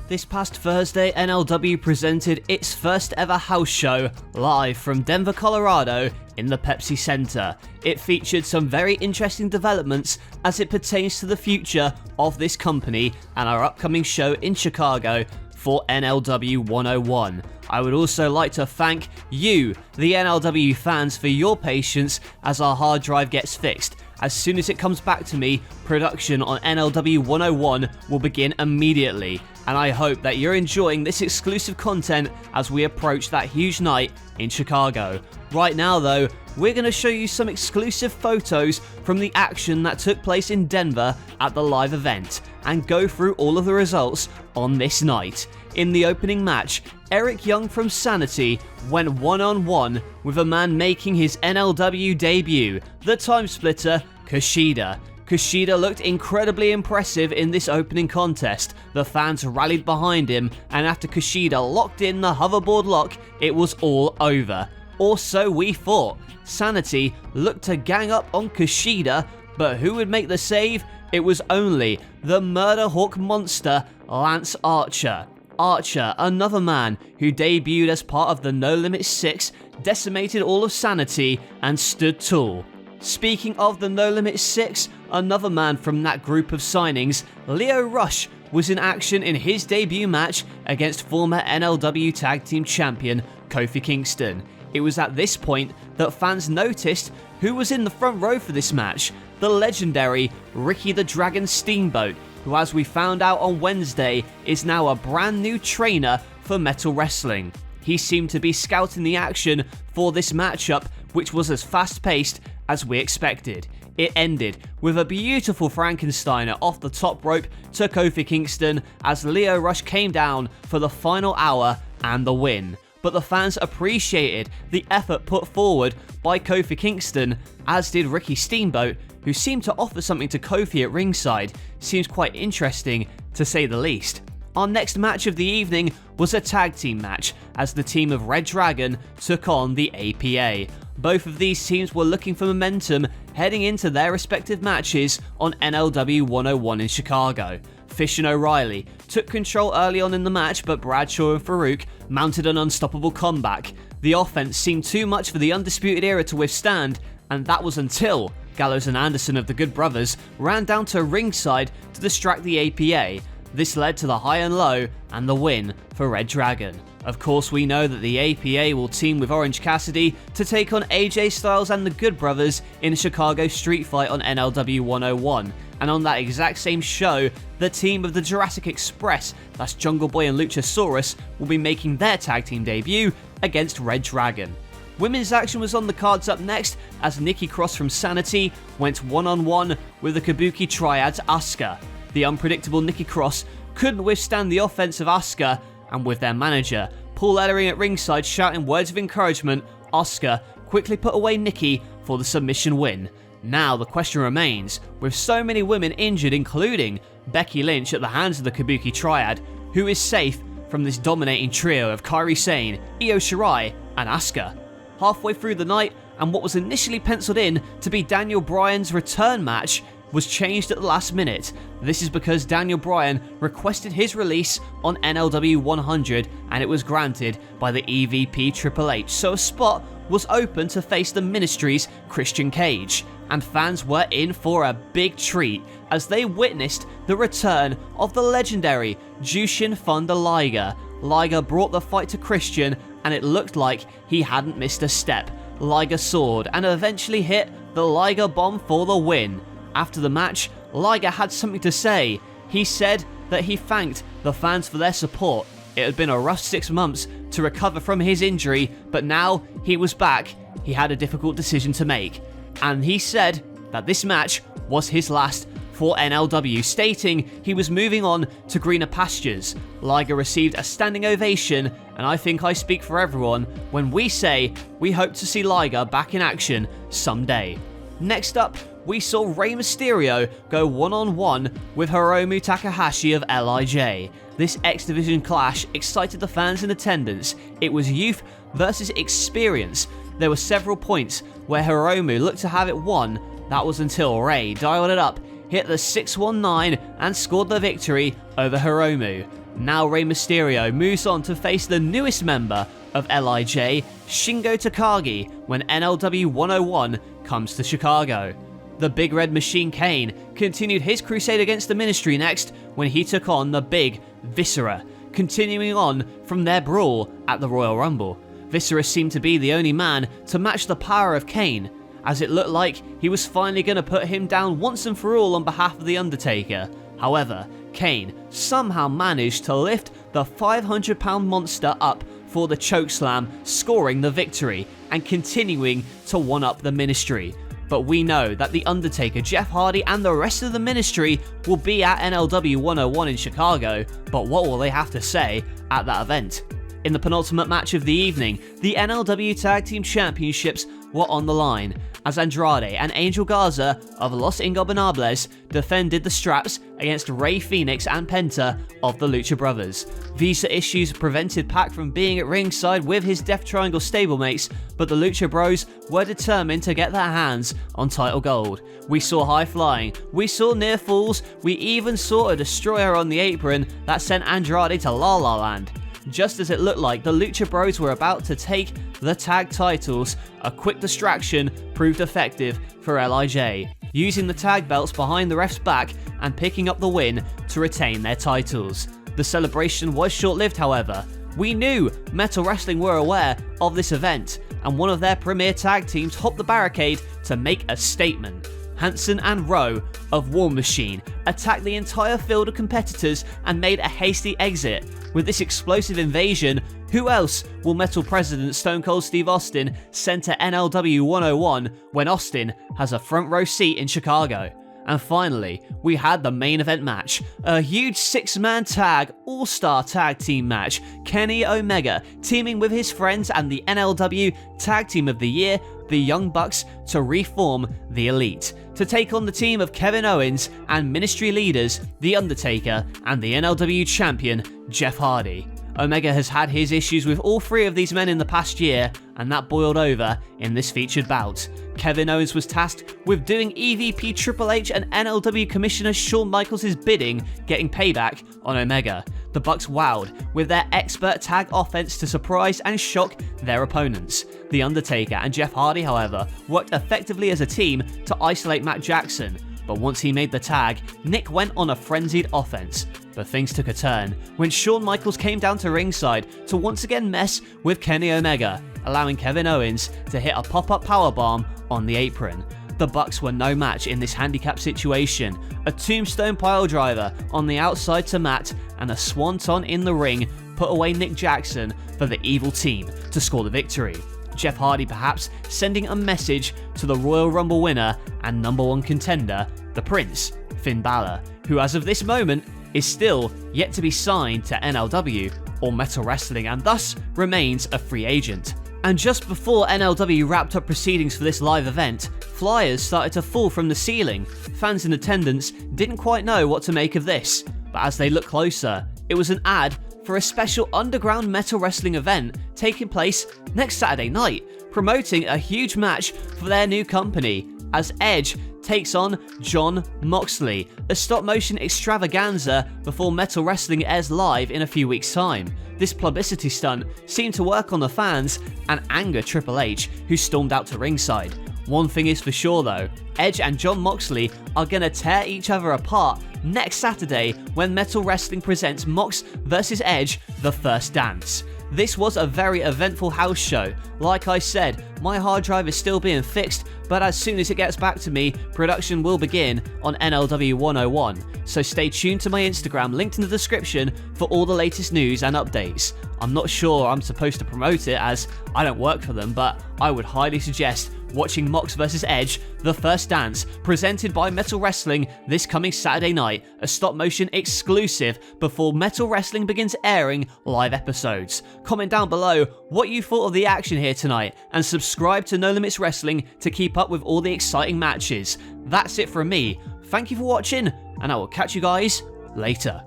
This past Thursday, NLW presented its first ever house show live from Denver, Colorado in the Pepsi Center. It featured some very interesting developments as it pertains to the future of this company and our upcoming show in Chicago for NLW 101. I would also like to thank you, the NLW fans, for your patience as our hard drive gets fixed. As soon as it comes back to me, production on NLW 101 will begin immediately, and I hope that you're enjoying this exclusive content as we approach that huge night in Chicago. Right now though, we're going to show you some exclusive photos from the action that took place in Denver at the live event, and go through all of the results on this night. In the opening match, Eric Young from Sanity went one-on-one with a man making his NLW debut, the time splitter, Kushida. Kushida looked incredibly impressive in this opening contest. The fans rallied behind him, and after Kushida locked in the hoverboard lock, it was all over. Or so we thought. Sanity looked to gang up on Kushida, but who would make the save? It was only the Murder Hawk monster, Lance Archer. Archer, another man who debuted as part of the No Limit 6, decimated all of Sanity and stood tall. Speaking of the No Limit 6, another man from that group of signings, Lio Rush, was in action in his debut match against former NLW Tag Team Champion Kofi Kingston. It was at this point that fans noticed who was in the front row for this match, the legendary Ricky the Dragon Steamboat, who, as we found out on Wednesday, is now a brand new trainer for Metal Wrestling. He seemed to be scouting the action for this matchup, which was as fast-paced as we expected. It ended with a beautiful Frankensteiner off the top rope to Kofi Kingston as Lio Rush came down for the final hour and the win. But the fans appreciated the effort put forward by Kofi Kingston, as did Ricky Steamboat, who seemed to offer something to Kofi at ringside. Seems quite interesting, to say the least. Our next match of the evening was a tag team match, as the team of Red Dragon took on the APA. Both of these teams were looking for momentum heading into their respective matches on NLW 101 in Chicago. Fish and O'Reilly took control early on in the match, but Bradshaw and Farouk mounted an unstoppable comeback. The offense seemed too much for the Undisputed Era to withstand, and that was until Gallows and Anderson of the Good Brothers ran down to ringside to distract the APA. This led to the high and low and the win for Red Dragon. Of course, we know that the APA will team with Orange Cassidy to take on AJ Styles and the Good Brothers in a Chicago street fight on NLW 101. And on that exact same show, the team of the Jurassic Express, that's Jungle Boy and Luchasaurus, will be making their tag team debut against Red Dragon. Women's action was on the cards up next, as Nikki Cross from Sanity went one-on-one with the Kabuki Triad's Asuka. The unpredictable Nikki Cross couldn't withstand the offense of Asuka, and with their manager, Paul Ellering at ringside shouting words of encouragement, Asuka quickly put away Nikki for the submission win. Now the question remains, with so many women injured, including Becky Lynch at the hands of the Kabuki Triad, who is safe from this dominating trio of Kairi Sane, Io Shirai, and Asuka? Halfway through the night, and what was initially penciled in to be Daniel Bryan's return match was changed at the last minute. This is because Daniel Bryan requested his release on NLW 100, and it was granted by the EVP Triple H, so a spot was open to face the Ministry's Christian Cage, and fans were in for a big treat as they witnessed the return of the legendary Jushin Thunder Liger. Liger brought the fight to Christian, and it looked like he hadn't missed a step. Liger soared and eventually hit the Liger Bomb for the win. After the match, Liger had something to say. He said that he thanked the fans for their support. It had been a rough 6 months to recover from his injury, but now he was back. He had a difficult decision to make, and he said that this match was his last for NLW, stating he was moving on to greener pastures. Liger received a standing ovation, and I think I speak for everyone when we say we hope to see Liger back in action someday. Next up, we saw Rey Mysterio go one-on-one with Hiromu Takahashi of LIJ. This X Division clash excited the fans in attendance. It was youth versus experience. There were several points where Hiromu looked to have it won. That was until Rey dialed it up, hit the 619 and scored the victory over Hiromu. Now Rey Mysterio moves on to face the newest member of LIJ, Shingo Takagi, when NLW 101 comes to Chicago. The Big Red Machine Kane continued his crusade against the Ministry next when he took on the Big Viscera, continuing on from their brawl at the Royal Rumble. Viscera seemed to be the only man to match the power of Kane, as it looked like he was finally going to put him down once and for all on behalf of The Undertaker. However, Kane somehow managed to lift the 500-pound monster up for the chokeslam, scoring the victory and continuing to one-up the Ministry. But we know that The Undertaker, Jeff Hardy and the rest of the Ministry will be at NLW 101 in Chicago, but what will they have to say at that event? In the penultimate match of the evening, the NLW Tag Team Championships were on the line, as Andrade and Angel Garza of Los Ingobernables defended the straps against Rey Fenix and Penta of the Lucha Brothers. Visa issues prevented Pac from being at ringside with his Death Triangle stablemates, but the Lucha Bros were determined to get their hands on title gold. We saw high flying, we saw near falls, we even saw a destroyer on the apron that sent Andrade to La La Land. Just as it looked like the Lucha Bros were about to take the tag titles, a quick distraction proved effective for LIJ, using the tag belts behind the ref's back and picking up the win to retain their titles. The celebration was short-lived, however. We knew Metal Wrestling were aware of this event, and one of their premier tag teams hopped the barricade to make a statement. Hanson and Rowe of War Machine attacked the entire field of competitors and made a hasty exit. With this explosive invasion, who else will Metal President Stone Cold Steve Austin send to NLW 101 when Austin has a front row seat in Chicago? And finally, we had the main event match, a huge 6-man tag all-star tag team match. Kenny Omega teaming with his friends and the NLW Tag Team of the Year, the Young Bucks, to reform the Elite, to take on the team of Kevin Owens and Ministry leaders The Undertaker and the NLW champion Jeff Hardy. Omega has had his issues with all three of these men in the past year, and that boiled over in this featured bout. Kevin Owens was tasked with doing EVP Triple H and NLW Commissioner Shawn Michaels' bidding, getting payback on Omega. The Bucks wowed with their expert tag offense to surprise and shock their opponents. The Undertaker and Jeff Hardy, however, worked effectively as a team to isolate Matt Jackson, but once he made the tag, Nick went on a frenzied offense. But things took a turn when Shawn Michaels came down to ringside to once again mess with Kenny Omega, allowing Kevin Owens to hit a pop-up powerbomb on the apron. The Bucks were no match in this handicap situation. A tombstone piledriver on the outside to Matt and a swanton in the ring put away Nick Jackson for the evil team to score the victory. Jeff Hardy perhaps sending a message to the Royal Rumble winner and #1 contender, the Prince, Finn Balor, who as of this moment is still yet to be signed to NLW or Metal Wrestling and thus remains a free agent. And just before NLW wrapped up proceedings for this live event, flyers started to fall from the ceiling. Fans in attendance didn't quite know what to make of this, but as they looked closer, it was an ad for a special underground metal wrestling event taking place next Saturday night, promoting a huge match for their new company, as Edge takes on Jon Moxley, a stop-motion extravaganza before Metal Wrestling airs live in a few weeks' time. This publicity stunt seemed to work on the fans and anger Triple H, who stormed out to ringside. One thing is for sure though, Edge and Jon Moxley are gonna tear each other apart next Saturday when Metal Wrestling presents Mox vs Edge, The First Dance. This was a very eventful house show. Like I said, my hard drive is still being fixed, but as soon as it gets back to me, production will begin on NLW 101. So stay tuned to my Instagram, linked in the description, for all the latest news and updates. I'm not sure I'm supposed to promote it as I don't work for them, but I would highly suggest watching Mox vs Edge, The First Dance, presented by Metal Wrestling this coming Saturday night, a stop-motion exclusive before Metal Wrestling begins airing live episodes. Comment down below what you thought of the action here tonight, and subscribe to No Limits Wrestling to keep up with all the exciting matches. That's it from me. Thank you for watching, and I will catch you guys later.